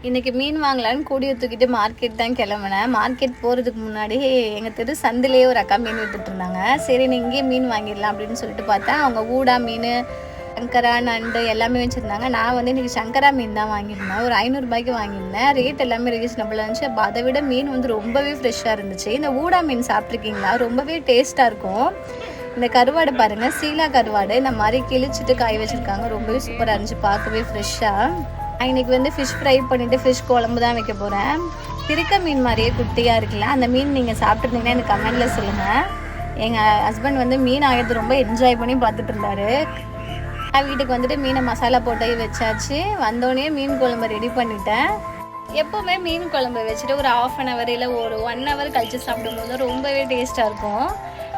இன்றைக்கி மீன் வாங்கலான்னு கூடிய தூக்கிட்டு மார்க்கெட் தான் கிளம்புனேன். மார்க்கெட் போகிறதுக்கு முன்னாடி எங்கள் தெரு சந்திலே ஒரு அக்கா மீன் விட்டுட்ருந்தாங்க. சரி நீ இங்கேயே மீன் வாங்கிடலாம் அப்படின்னு சொல்லிட்டு பார்த்தேன். அவங்க ஊடா மீன், சங்கரா, நண்டு எல்லாமே வச்சுருந்தாங்க. நான் வந்து இன்றைக்கி சங்கரா மீன் தான் வாங்கியிருந்தேன். ஒரு 500 ரூபாய்க்கு வாங்கியிருந்தேன். ரேட் எல்லாமே ரீசனபிளாக இருந்துச்சு. அப்போ அதை விட மீன் வந்து ரொம்பவே ஃப்ரெஷ்ஷாக இருந்துச்சு. இந்த ஊடா மீன் சாப்பிட்ருக்கீங்களா? ரொம்பவே டேஸ்ட்டாக இருக்கும். இந்த கருவாடு பாருங்கள், சீலா கருவாடு இந்த மாதிரி கிழிச்சிட்டு காய வச்சுருக்காங்க. ரொம்பவே சூப்பராக இருந்துச்சு, பார்க்கவே ஃப்ரெஷ்ஷாக. இன்றைக்கி வந்து ஃபிஷ் ஃப்ரை பண்ணிவிட்டு ஃபிஷ் குழம்பு தான் வைக்க போகிறேன். திருக்க மீன் மாதிரியே குட்டியாக இருக்குல்ல, அந்த மீன் நீங்கள் சாப்பிட்ருந்தீங்கன்னா எனக்கு கமெண்டில் சொல்லுங்கள். எங்கள் ஹஸ்பண்ட் வந்து மீன் ஆகிறது ரொம்ப என்ஜாய் பண்ணி பார்த்துட்டு இருந்தார். வீட்டுக்கு வந்துட்டு மீனை மசாலா போட்டு வச்சாச்சு. வந்தோடனே மீன் குழம்பு ரெடி பண்ணிட்டேன். எப்போவுமே மீன் குழம்பு வச்சுட்டு ஒரு 1/2 hour இல்லை ஒரு 1 hour கழித்து சாப்பிடும்போது ரொம்பவே டேஸ்ட்டாக இருக்கும்.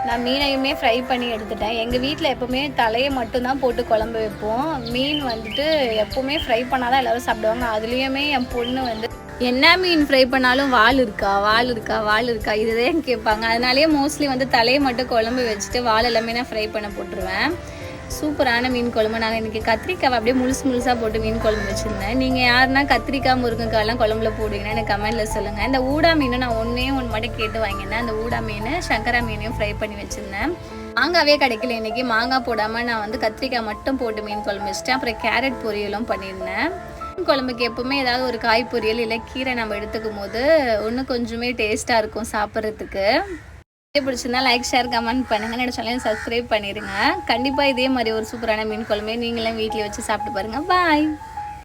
நான் மீனையுமே ஃப்ரை பண்ணி எடுத்துட்டேன். எங்கள் வீட்டில் எப்போவுமே தலையை மட்டும்தான் போட்டு குழம்பு வைப்போம். மீன் வந்துட்டு எப்போவுமே ஃப்ரை பண்ணால் தான் எல்லோரும் சாப்பிடுவாங்க. அதுலேயுமே என் பொண்ணு வந்து என்ன மீன் ஃப்ரை பண்ணாலும் வால் இருக்கா இதுதான் கேட்பாங்க. அதனாலேயே மோஸ்ட்லி வந்து தலையை மட்டும் குழம்பு வச்சுட்டு வால் எல்லாமே நான் ஃப்ரை பண்ண போட்டுருவேன். சூப்பரான மீன் குழம்பு. நாங்கள் இன்றைக்கி கத்திரிக்காய் அப்படியே முழுசாக போட்டு மீன் குழம்பு வச்சுருந்தேன். நீங்கள் யாருன்னா கத்திரிக்காய் முருங்கைக்காயெல்லாம் குழம்புல போடுவீங்கன்னா எனக்கு கமெண்டில் சொல்லுங்கள். இந்த ஊடா மீனும் நான் ஒன்று மட்டும் கேட்டு வாங்கினேன். அந்த ஊடா மீன் சங்கரா மீனையும் ஃப்ரை பண்ணி வச்சுருந்தேன். மாங்காவே கிடைக்கல இன்றைக்கி. மாங்காய் போடாமல் நான் வந்து கத்திரிக்காய் மட்டும் போட்டு மீன் குழம்பு வச்சுட்டேன். அப்புறம் கேரட் பொரியலும் பண்ணியிருந்தேன். மீன் குழம்புக்கு எப்போவுமே ஏதாவது ஒரு காய் பொரியல் இல்லை கீரை நம்ம எடுத்துக்கும் போது இன்னும் கொஞ்சமே டேஸ்ட்டாக இருக்கும் சாப்பிட்றதுக்கு. பிடிச்சிருந்தா லைக், ஷேர், கமெண்ட் பண்ணுங்கள். என்னோட சேனலை சப்ஸ்கிரைப் பண்ணிடுங்க. கண்டிப்பாக இதே மாதிரி ஒரு சூப்பரான மீன் குழம்பு நீங்களும் வீட்டில் வச்சு சாப்பிட்டு பாருங்கள். பாய்.